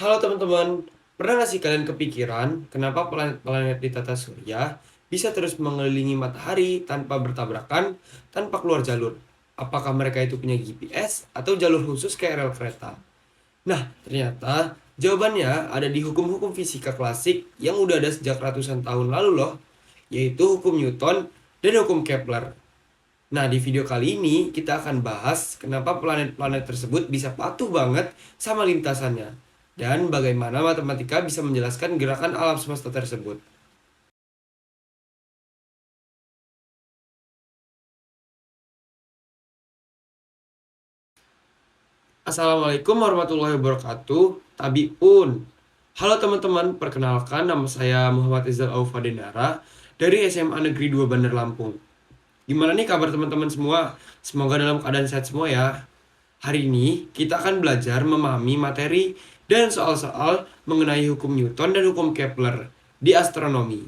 Halo teman-teman, pernah nggak sih kalian kepikiran kenapa planet-planet di tata surya bisa terus mengelilingi matahari tanpa bertabrakan, tanpa keluar jalur? Apakah mereka itu punya GPS atau jalur khusus kayak rel kereta? Nah, ternyata jawabannya ada di hukum-hukum fisika klasik yang udah ada sejak ratusan tahun lalu loh, yaitu hukum Newton dan hukum Kepler. Nah, di video kali ini kita akan bahas kenapa planet-planet tersebut bisa patuh banget sama lintasannya dan bagaimana matematika bisa menjelaskan gerakan alam semesta tersebut. Assalamualaikum warahmatullahi wabarakatuh. Tabiun. Halo teman-teman, perkenalkan nama saya Muhammad Izal Aufadenara dari SMA Negeri 2 Bandar Lampung. Gimana nih kabar teman-teman semua? Semoga dalam keadaan sehat semua ya. Hari ini kita akan belajar memahami materi dan soal-soal mengenai hukum Newton dan hukum Kepler di astronomi.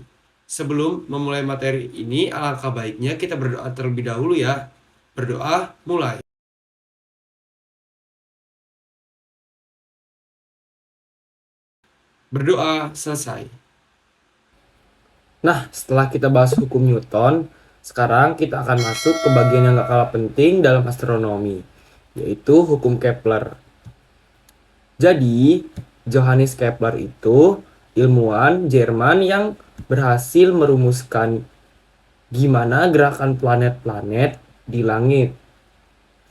Sebelum memulai materi ini, alangkah baiknya kita berdoa terlebih dahulu ya. Berdoa, mulai. Berdoa, selesai. Nah, setelah kita bahas hukum Newton, sekarang kita akan masuk ke bagian yang gak kalah penting dalam astronomi, yaitu hukum Kepler. Jadi, Johannes Kepler itu ilmuwan Jerman yang berhasil merumuskan gimana gerakan planet-planet di langit.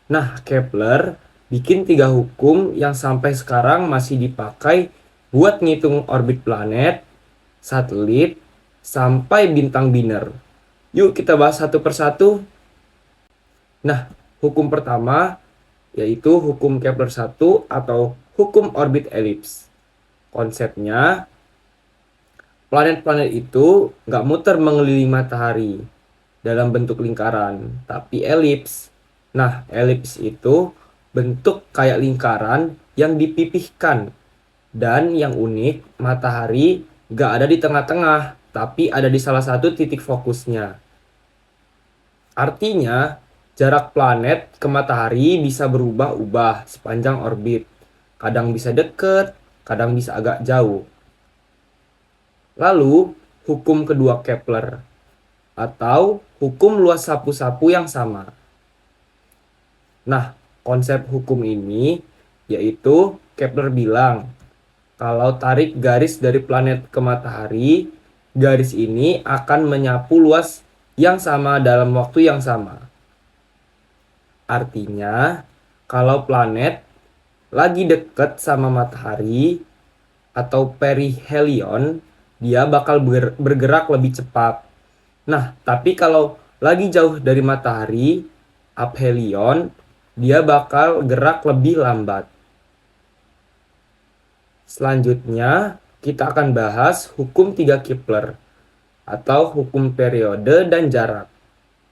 Nah, Kepler bikin 3 hukum yang sampai sekarang masih dipakai buat ngitung orbit planet, satelit, sampai bintang biner. Yuk kita bahas satu persatu. Nah, hukum pertama yaitu hukum Kepler 1 atau hukum orbit elips. Konsepnya, planet-planet itu nggak muter mengelilingi matahari dalam bentuk lingkaran, tapi elips. Nah, elips itu bentuk kayak lingkaran yang dipipihkan. Dan yang unik, matahari nggak ada di tengah-tengah, tapi ada di salah satu titik fokusnya. Artinya, jarak planet ke matahari bisa berubah-ubah sepanjang orbit. Kadang bisa deket, kadang bisa agak jauh. Lalu, hukum kedua Kepler atau hukum luas sapu-sapu yang sama. Nah, konsep hukum ini yaitu Kepler bilang kalau tarik garis dari planet ke matahari, garis ini akan menyapu luas yang sama dalam waktu yang sama. Artinya, kalau planet lagi dekat sama matahari atau perihelion, dia bakal bergerak lebih cepat. Nah, tapi kalau lagi jauh dari matahari, aphelion, dia bakal gerak lebih lambat. Selanjutnya, kita akan bahas hukum 3 Kepler atau hukum periode dan jarak.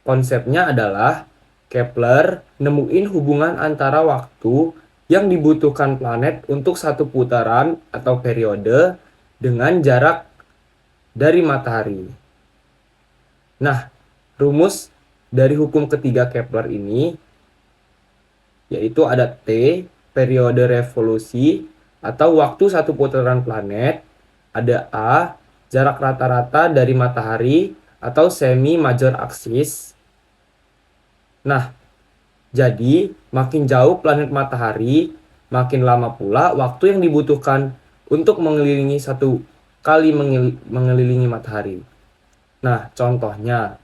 Konsepnya adalah Kepler nemuin hubungan antara waktu yang dibutuhkan planet untuk satu putaran atau periode dengan jarak dari matahari. Nah, rumus dari hukum ketiga Kepler ini yaitu ada T, periode revolusi atau waktu satu putaran planet, ada A, jarak rata-rata dari matahari atau semi-major axis. Nah, jadi makin jauh planet matahari, makin lama pula waktu yang dibutuhkan untuk mengelilingi satu kali mengelilingi matahari. Nah, contohnya,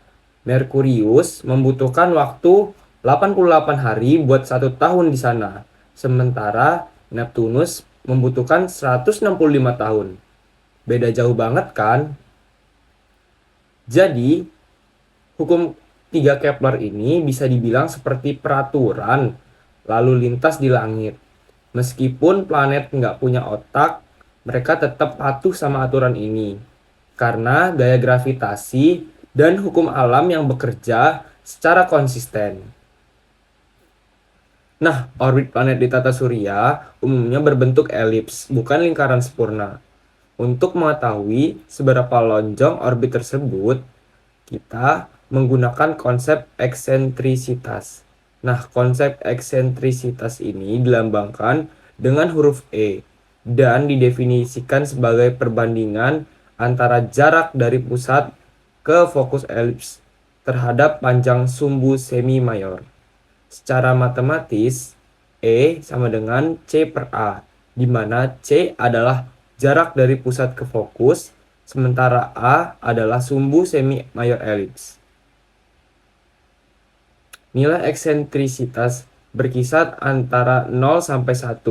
Merkurius membutuhkan waktu 88 hari buat 1 tahun di sana, sementara Neptunus membutuhkan 165 tahun. Beda jauh banget kan? Jadi, hukum 3 Kepler ini bisa dibilang seperti peraturan lalu lintas di langit. Meskipun planet nggak punya otak, mereka tetap patuh sama aturan ini. Karena gaya gravitasi dan hukum alam yang bekerja secara konsisten. Nah, orbit planet di tata surya umumnya berbentuk elips, bukan lingkaran sempurna. Untuk mengetahui seberapa lonjong orbit tersebut, kita menggunakan konsep eksentrisitas. Nah, konsep eksentrisitas ini dilambangkan dengan huruf E. dan didefinisikan sebagai perbandingan antara jarak dari pusat ke fokus elips terhadap panjang sumbu semi mayor. Secara matematis, E sama dengan C per A, di mana C adalah jarak dari pusat ke fokus, sementara A adalah sumbu semi mayor elips. Nilai eksentrisitas berkisar antara 0 sampai 1.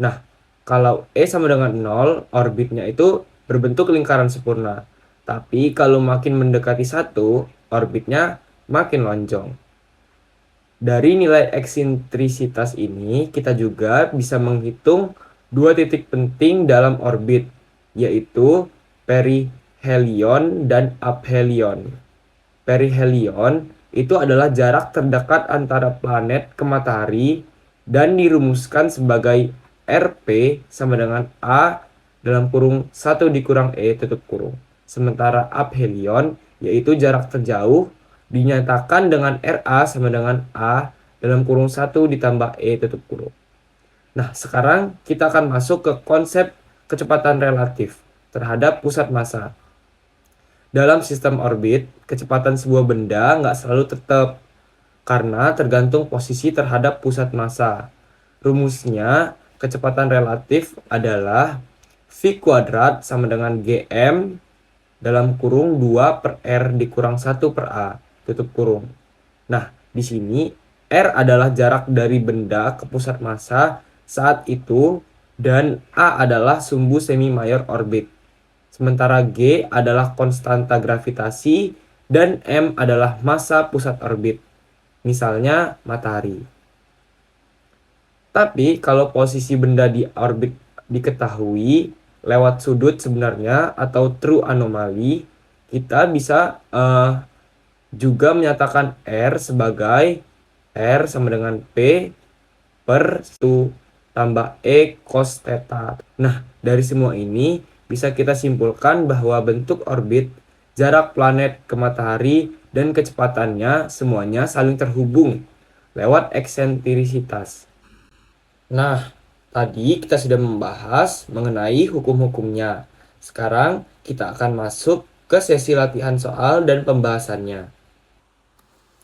Nah, kalau E sama dengan 0, orbitnya itu berbentuk lingkaran sempurna. Tapi kalau makin mendekati 1, orbitnya makin lonjong. Dari nilai eksentrisitas ini, kita juga bisa menghitung dua titik penting dalam orbit, yaitu perihelion dan aphelion. Perihelion itu adalah jarak terdekat antara planet ke matahari dan dirumuskan sebagai RP sama dengan A dalam kurung 1 dikurang E tutup kurung. Sementara aphelion yaitu jarak terjauh dinyatakan dengan RA sama dengan A dalam kurung 1 ditambah E tutup kurung. Nah, sekarang kita akan masuk ke konsep kecepatan relatif terhadap pusat massa. Dalam sistem orbit, kecepatan sebuah benda nggak selalu tetap karena tergantung posisi terhadap pusat massa. Rumusnya, kecepatan relatif adalah V kuadrat sama dengan GM dalam kurung 2 per R dikurang 1 per A, tutup kurung. Nah, di sini R adalah jarak dari benda ke pusat massa saat itu dan A adalah sumbu semi mayor orbit. Sementara G adalah konstanta gravitasi dan M adalah massa pusat orbit. Misalnya matahari. Tapi kalau posisi benda di orbit diketahui lewat sudut sebenarnya atau true anomaly, kita bisa juga menyatakan R sebagai R sama dengan P per 1 tambah E cos theta. Nah, dari semua ini bisa kita simpulkan bahwa bentuk orbit, jarak planet ke matahari, dan kecepatannya semuanya saling terhubung lewat eksentrisitas. Nah, tadi kita sudah membahas mengenai hukum-hukumnya. Sekarang kita akan masuk ke sesi latihan soal dan pembahasannya.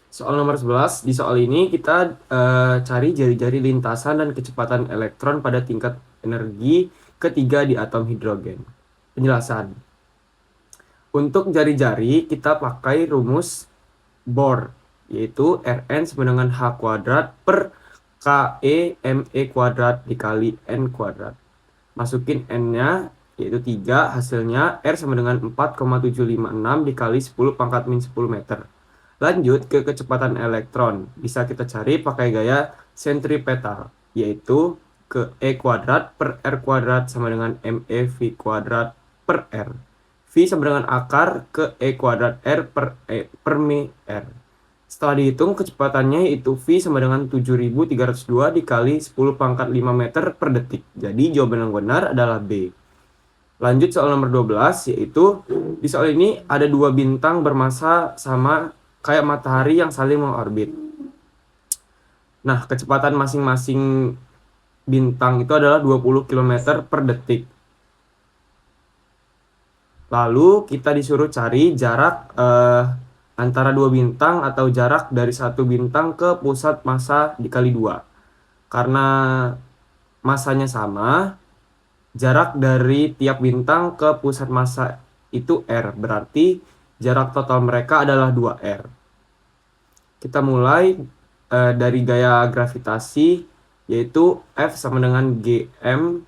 Soal nomor 11, di soal ini kita cari jari-jari lintasan dan kecepatan elektron pada tingkat energi ketiga di atom hidrogen. Penjelasan. Untuk jari-jari kita pakai rumus Bohr, yaitu Rn sama dengan H kuadrat per KE ME kuadrat dikali N kuadrat. Masukin N-nya, yaitu 3, hasilnya R sama dengan 4,756 dikali 10 pangkat min 10 meter. Lanjut ke kecepatan elektron, bisa kita cari pakai gaya sentripetal, yaitu ke E kuadrat per R kuadrat sama dengan ME V kuadrat per R. V sama dengan akar ke E kuadrat R per mi R. Setelah dihitung kecepatannya yaitu V sama dengan 7302 dikali 10 pangkat 5 meter per detik. Jadi jawaban yang benar adalah B. Lanjut soal nomor 12, yaitu di soal ini ada dua bintang bermassa sama kayak matahari yang saling mengorbit. Nah, kecepatan masing-masing bintang itu adalah 20 km per detik. Lalu kita disuruh cari jarak antara dua bintang atau jarak dari satu bintang ke pusat massa dikali 2. Karena massanya sama, jarak dari tiap bintang ke pusat massa itu R. Berarti jarak total mereka adalah 2R. Kita mulai dari gaya gravitasi, yaitu F sama dengan Gm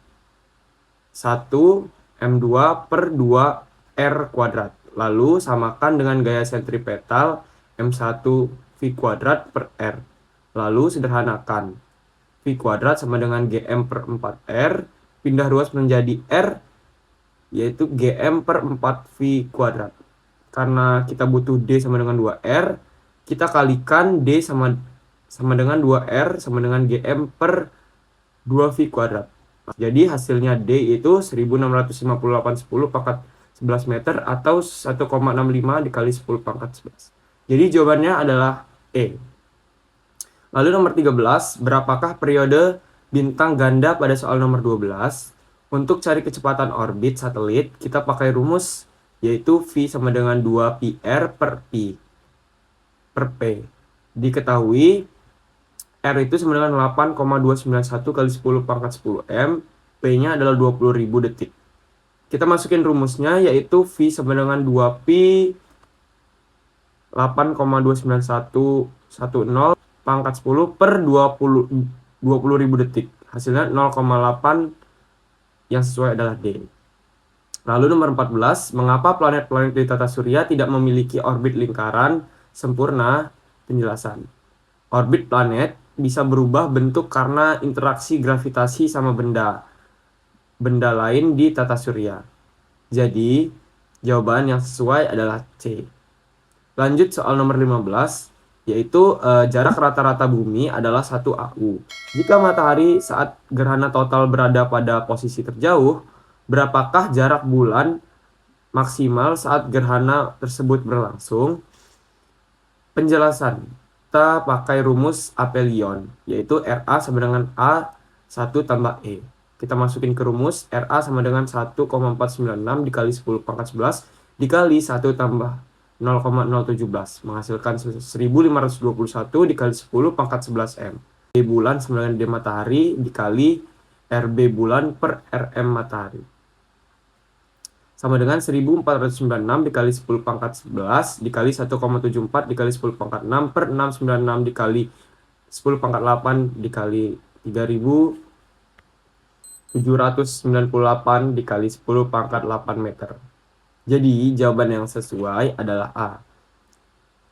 1 M2 per 2 R kuadrat. Lalu samakan dengan gaya sentripetal M1 V kuadrat per R. Lalu sederhanakan. V kuadrat sama dengan Gm per 4R. Pindah ruas menjadi R, yaitu Gm per 4 V kuadrat. Karena kita butuh D sama dengan 2R, kita kalikan D sama dengan 2R sama dengan Gm per 2 V kuadrat. Jadi hasilnya D itu 1658,10 pangkat 11 meter atau 1,65 dikali 10 pangkat 11. Jadi jawabannya adalah E. Lalu nomor 13, berapakah periode bintang ganda pada soal nomor 12? Untuk cari kecepatan orbit satelit, kita pakai rumus yaitu V sama dengan 2πr per P per P. Diketahui R itu sama dengan 8,291 kali 10 pangkat 10 M, P-nya adalah 20.000 detik. Kita masukin rumusnya yaitu V sama dengan 2π 8,29110 pangkat 10 per 20.000 detik. Hasilnya 0,8 yang sesuai adalah D. Lalu nomor 14, mengapa planet-planet di tata surya tidak memiliki orbit lingkaran sempurna? Penjelasan. Orbit planet bisa berubah bentuk karena interaksi gravitasi sama benda lain di tata surya. Jadi, jawaban yang sesuai adalah C. Lanjut soal nomor 15, yaitu jarak rata-rata bumi adalah 1 AU. Jika matahari saat gerhana total berada pada posisi terjauh, berapakah jarak bulan maksimal saat gerhana tersebut berlangsung? Penjelasan. Kita pakai rumus Apelion, yaitu RA sama dengan A1 tambah E. Kita masukin ke rumus, RA sama dengan 1,496 dikali 10 pangkat 11 dikali 1 tambah 0,017, menghasilkan 1521 dikali 10 pangkat 11 M. D bulan sama dengan D matahari dikali RB bulan per RM matahari. Sama dengan 1496 dikali 10 pangkat 11 dikali 1,74 dikali 10 pangkat 6 per 696 dikali 10 pangkat 8 dikali 3798 dikali 10 pangkat 8 meter. Jadi jawaban yang sesuai adalah A.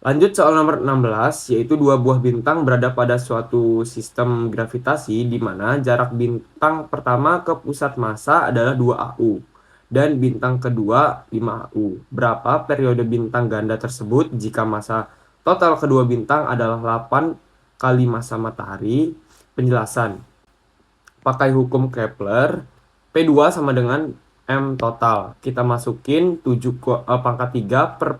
Lanjut soal nomor 16, yaitu dua buah bintang berada pada suatu sistem gravitasi di mana jarak bintang pertama ke pusat massa adalah 2 AU dan bintang kedua 5 AU. Berapa periode bintang ganda tersebut jika massa total kedua bintang adalah 8 kali massa matahari? Penjelasan. Pakai hukum Kepler, P2 sama dengan M total. Kita masukin 7 pangkat 3 per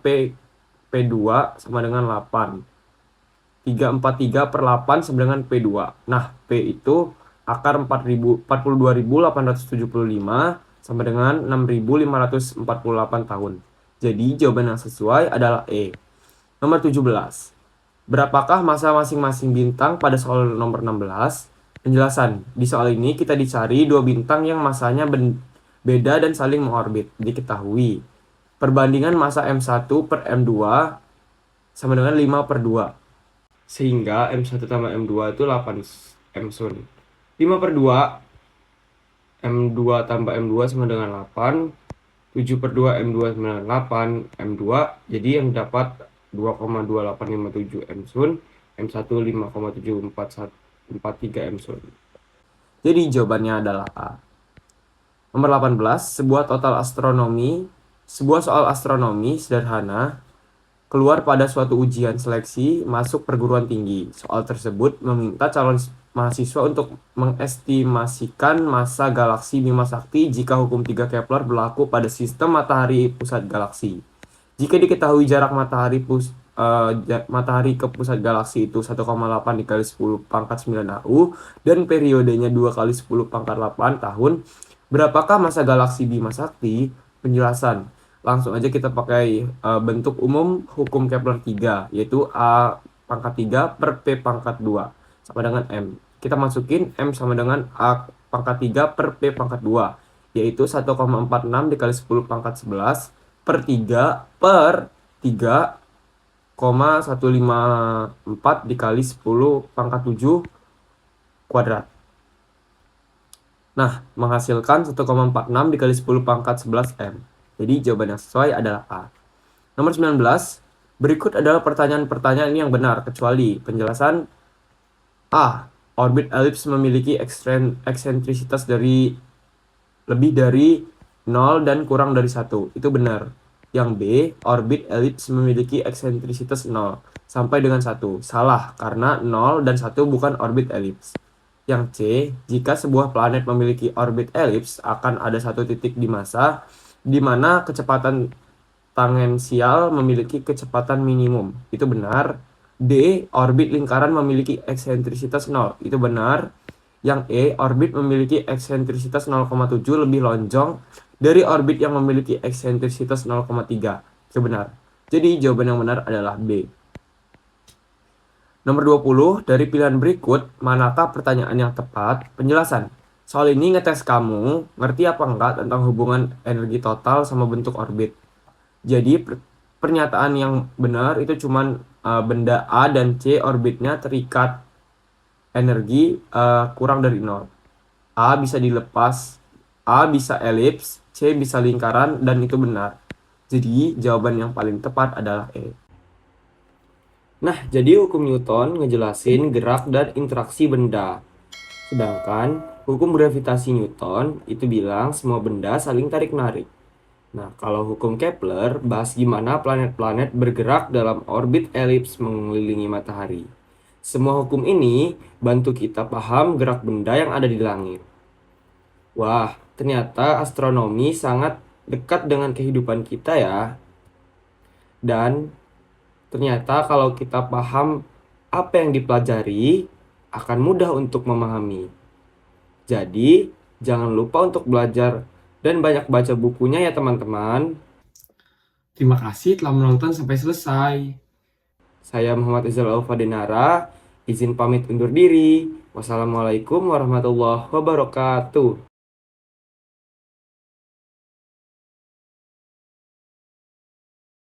P2 sama dengan 8. 343 per 8 sama dengan P2. Nah, P itu akar 42.875 sama dengan 6.548 tahun. Jadi jawaban yang sesuai adalah E. Nomor 17. Berapakah massa masing-masing bintang pada soal nomor 16? Penjelasan. Di soal ini kita dicari dua bintang yang massanya beda dan saling mengorbit. Diketahui perbandingan massa M1 per M2 sama dengan 5 per 2. Sehingga M1 tambah M2 itu 8 M sun. 5 per 2 M2 tambah M2 sama dengan 8. 7 per 2 M2 sama dengan 8 M2. Jadi yang dapat 2,2857 M sun. M1 5,7443 M sun. Jadi jawabannya adalah A. Nomor 18, sebuah soal astronomi sederhana keluar pada suatu ujian seleksi masuk perguruan tinggi. Soal tersebut meminta calon mahasiswa untuk mengestimasikan massa galaksi Bima Sakti jika hukum 3 Kepler berlaku pada sistem matahari pusat galaksi. Jika diketahui jarak matahari ke pusat galaksi itu 1,8 dikali 10 pangkat 9 AU dan periodenya 2 kali 10 pangkat 8 tahun, berapakah massa galaksi Bima Sakti? Penjelasan. Langsung aja kita pakai bentuk umum hukum Kepler 3, yaitu A pangkat 3 per P pangkat 2 sama dengan M. Kita masukin M sama dengan A pangkat 3 per P pangkat 2, yaitu 1,46 dikali 10 pangkat 11 per 3 per 3,154 dikali 10 pangkat 7 kuadrat. Nah, menghasilkan 1,46 dikali 10 pangkat 11 M. Jadi jawaban yang sesuai adalah A. Nomor 19, berikut adalah pertanyaan-pertanyaan yang benar kecuali penjelasan A. Orbit elips memiliki eksentrisitas lebih dari 0 dan kurang dari 1. Itu benar. Yang B, orbit elips memiliki eksentrisitas 0 sampai dengan 1. Salah, karena 0 dan 1 bukan orbit elips. Yang C, jika sebuah planet memiliki orbit elips, akan ada satu titik di massa di mana kecepatan tangensial memiliki kecepatan minimum. Itu benar. D, orbit lingkaran memiliki eksentrisitas 0. Itu benar. Yang E, orbit memiliki eksentrisitas 0,7 lebih lonjong dari orbit yang memiliki eksentrisitas 0,3. Benar. Jadi jawaban yang benar adalah B. Nomor 20, dari pilihan berikut, manakah pertanyaan yang tepat? Penjelasan. Soal ini ngetes kamu, ngerti apa enggak tentang hubungan energi total sama bentuk orbit. Jadi pernyataan yang benar itu cuman benda A dan C orbitnya terikat energi kurang dari 0. A bisa dilepas, A bisa elips, C bisa lingkaran, dan itu benar. Jadi jawaban yang paling tepat adalah E. Nah, jadi hukum Newton ngejelasin gerak dan interaksi benda. Sedangkan hukum gravitasi Newton itu bilang semua benda saling tarik-menarik. Nah, kalau hukum Kepler bahas gimana planet-planet bergerak dalam orbit elips mengelilingi matahari. Semua hukum ini bantu kita paham gerak benda yang ada di langit. Wah, ternyata astronomi sangat dekat dengan kehidupan kita ya. Dan ternyata kalau kita paham apa yang dipelajari, akan mudah untuk memahami. Jadi, jangan lupa untuk belajar dan banyak baca bukunya ya teman-teman. Terima kasih telah menonton sampai selesai. Saya Muhammad Izal Alfadenara, izin pamit undur diri. Wassalamualaikum warahmatullahi wabarakatuh.